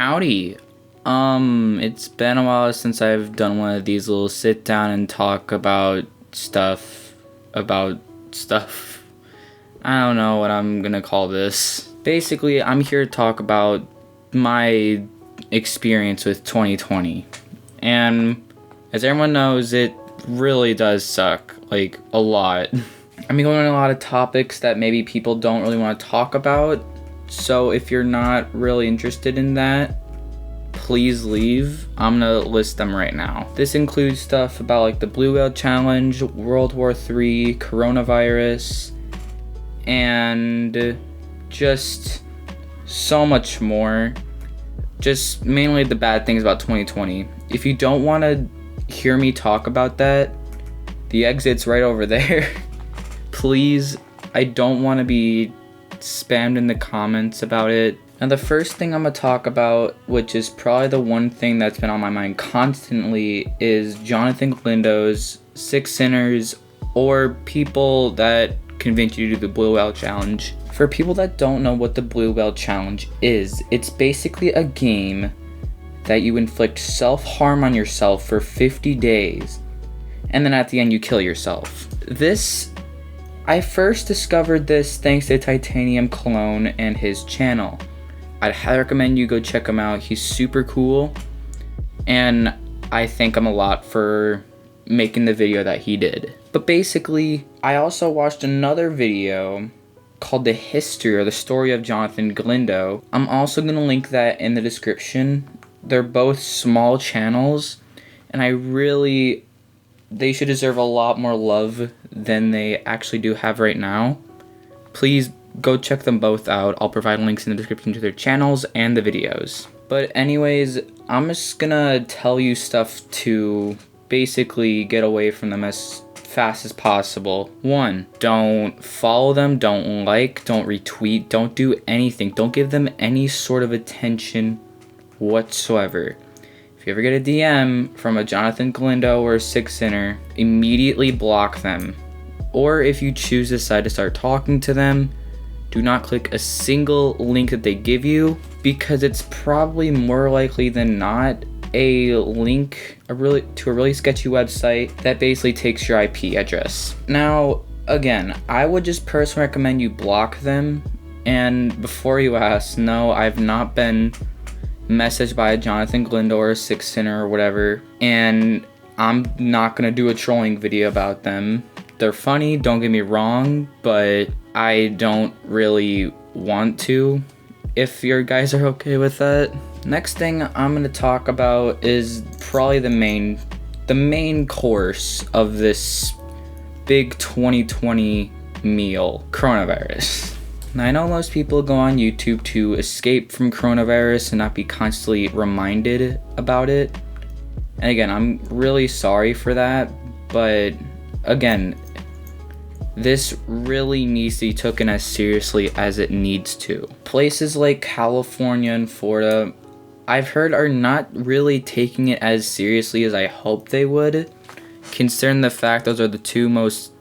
Howdy. It's been a while since I've done one of these little sit down and talk about stuff. I don't know what I'm gonna call this. Basically, I'm here to talk about my experience with 2020. And as everyone knows, it really does suck. Like, a lot. I'm going on a lot of topics that maybe people don't really want to talk about. So if you're not really interested in that, please leave. I'm gonna list them right now. This includes stuff about like the Blue Whale Challenge, World War III, coronavirus, and just so much more. Just mainly the bad things about 2020. If you don't want to hear me talk about that, the exit's right over there. Please, I don't want to be spammed in the comments about it. Now the first thing I'm gonna talk about, which is probably the one thing that's been on my mind constantly, is Jonathan Galindo's 6 Sinners, or people that convince you to do the Blue Whale Challenge. For people that don't know what the Blue Whale Challenge is, it's basically a game that you inflict self-harm on yourself for 50 days, and then at the end you kill yourself. I first discovered this thanks to Titanium Cologne and his channel. I'd highly recommend you go check him out. He's super cool, and I thank him a lot for making the video that he did. But basically, I also watched another video called The History or the Story of Jonathan Galindo. I'm also going to link that in the description. They're both small channels, and they should deserve a lot more love than they actually do have right now. Please go check them both out. I'll provide links in the description to their channels and the videos. But anyways, I'm just gonna tell you stuff to basically get away from them as fast as possible. 1, don't follow them, don't like, don't retweet, don't do anything. Don't give them any sort of attention whatsoever. If you ever get a DM from a Jonathan Galindo or a 6 Sinner, immediately block them. Or if you choose to decide to start talking to them, do not click a single link that they give you, because it's probably more likely than not a link to a really sketchy website that basically takes your IP address. Now, again, I would just personally recommend you block them. And before you ask, no, I've not been messaged by a Jonathan Galindo or a 6 Sinner or whatever, and I'm not gonna do a trolling video about them. They're funny, don't get me wrong, but I don't really want to, if your guys are okay with that. Next thing I'm gonna talk about is probably the main course of this big 2020 meal, coronavirus. Now, I know most people go on YouTube to escape from coronavirus and not be constantly reminded about it. And again, I'm really sorry for that, but again, this really needs to be taken as seriously as it needs to. Places like California and Florida, I've heard, are not really taking it as seriously as I hope they would, considering the fact those are the 2 most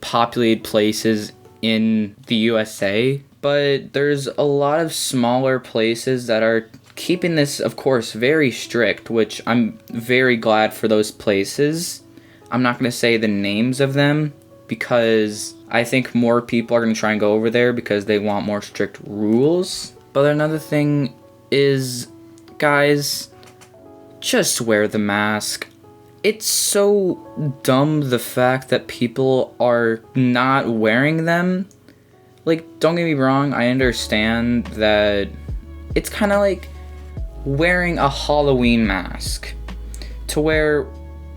populated places in the USA. But there's a lot of smaller places that are keeping this, of course, very strict, which I'm very glad for those places. I'm not going to say the names of them, because I think more people are going to try and go over there because they want more strict rules. But another thing is, guys, just wear the mask. It's so dumb, the fact that people are not wearing them. Don't get me wrong, I understand that it's kind of like wearing a Halloween mask, to where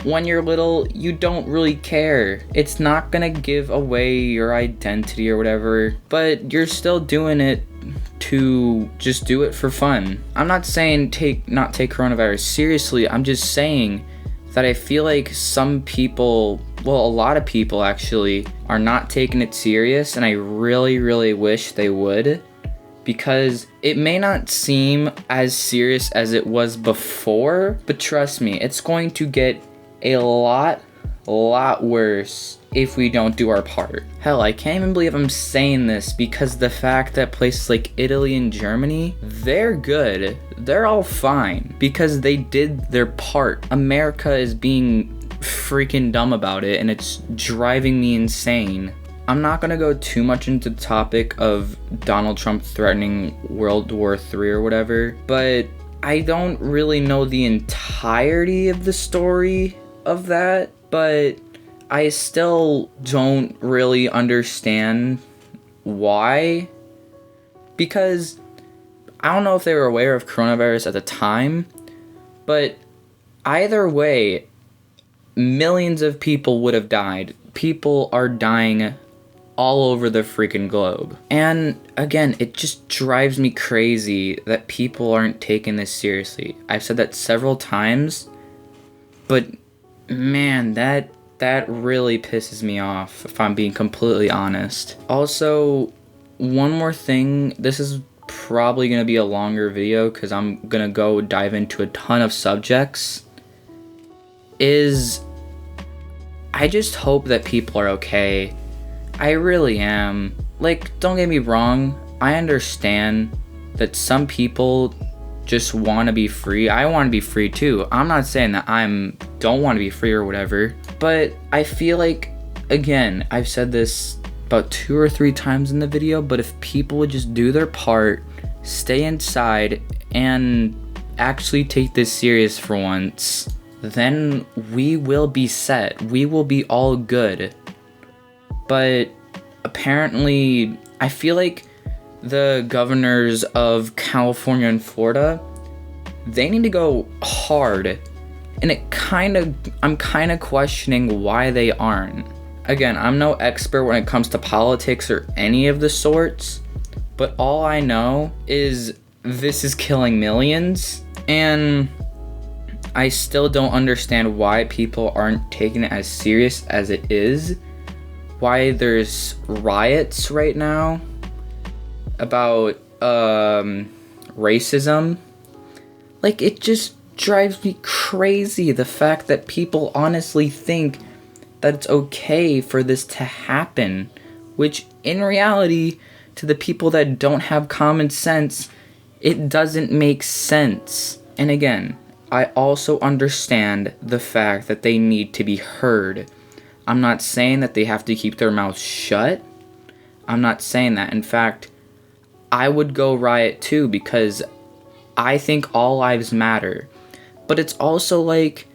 when you're little, you don't really care. It's not gonna give away your identity or whatever, but you're still doing it to just do it for fun. I'm not saying not take coronavirus seriously. I'm just saying that I feel like some people, well, a lot of people actually, are not taking it serious, and I really, really wish they would, because it may not seem as serious as it was before, but trust me, it's going to get a lot worse if we don't do our part. Hell, I can't even believe I'm saying this because the fact that places like Italy and Germany, they're good. They're all fine because they did their part. America is being freaking dumb about it, and it's driving me insane. I'm not gonna go too much into the topic of Donald Trump threatening World War III or whatever, but I don't really know the entirety of the story of that, but I still don't really understand why, because I don't know if they were aware of coronavirus at the time, but either way, millions of people would have died. People are dying all over the freaking globe. And again, it just drives me crazy that people aren't taking this seriously. I've said that several times, but man, that really pisses me off, if I'm being completely honest. Also, one more thing, this is probably going to be a longer video because I'm going to go dive into a ton of subjects, is I just hope that people are okay. I really am. Like, don't get me wrong, I understand that some people just want to be free. I want to be free too. I'm not saying that don't want to be free or whatever, but I feel like, again, I've said this about 2 or 3 times in the video, but if people would just do their part, stay inside, and actually take this serious for once, then we will be set. We will be all good. But apparently, I feel like the governors of California and Florida, they need to go hard. And I'm kind of questioning why they aren't. Again, I'm no expert when it comes to politics or any of the sorts, but all I know is this is killing millions, and I still don't understand why people aren't taking it as serious as it is. Why there's riots right now about racism. Like, it just drives me crazy, the fact that people honestly think that it's okay for this to happen, which in reality, to the people that don't have common sense, it doesn't make sense. And again, I also understand the fact that they need to be heard. I'm not saying that they have to keep their mouths shut. I'm not saying that. In fact, I would go riot too, because I think all lives matter. But it's also like,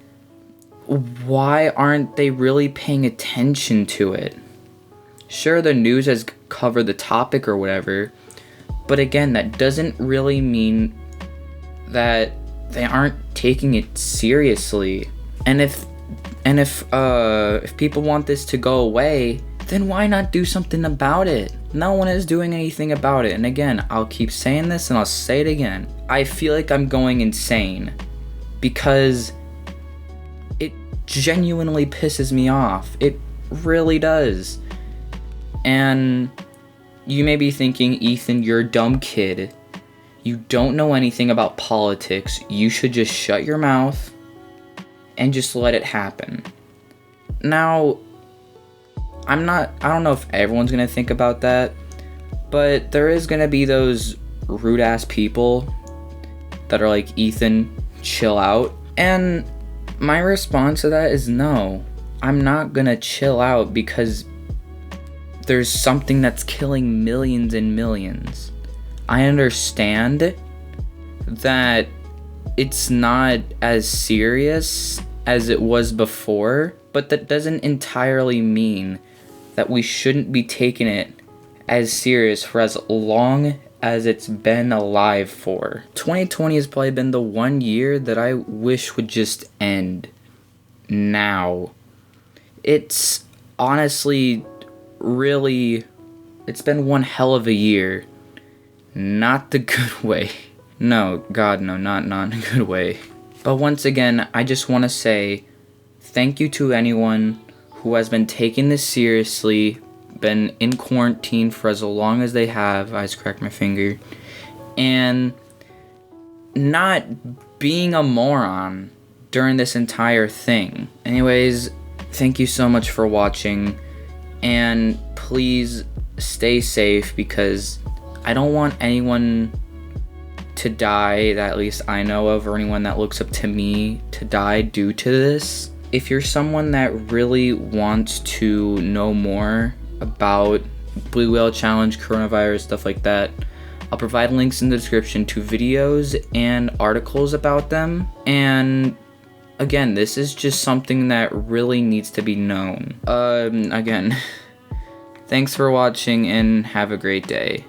why aren't they really paying attention to it? Sure, the news has covered the topic or whatever, but again, that doesn't really mean that they aren't taking it seriously. And if people want this to go away, then why not do something about it? No one is doing anything about it. And again, I'll keep saying this and I'll say it again. I feel like I'm going insane because it genuinely pisses me off. It really does. And you may be thinking, Ethan, you're a dumb kid. You don't know anything about politics. You should just shut your mouth and just let it happen. Now, I don't know if everyone's gonna think about that, but there is gonna be those rude ass people that are like, Ethan, chill out. And my response to that is no, I'm not gonna chill out because there's something that's killing millions and millions. I understand that it's not as serious as it was before, but that doesn't entirely mean that we shouldn't be taking it as serious for as long as it's been alive for. 2020 has probably been the one year that I wish would just end now. It's honestly it's been one hell of a year. Not the good way. No, God, no, not in a good way. But once again, I just want to say thank you to anyone who has been taking this seriously, been in quarantine for as long as they have, I just cracked my finger, and not being a moron during this entire thing. Anyways, thank you so much for watching. And please stay safe, because I don't want anyone to die that at least I know of, or anyone that looks up to me to die due to this. If you're someone that really wants to know more about Blue Whale Challenge, coronavirus, stuff like that, I'll provide links in the description to videos and articles about them. And again, this is just something that really needs to be known. Again, thanks for watching and have a great day.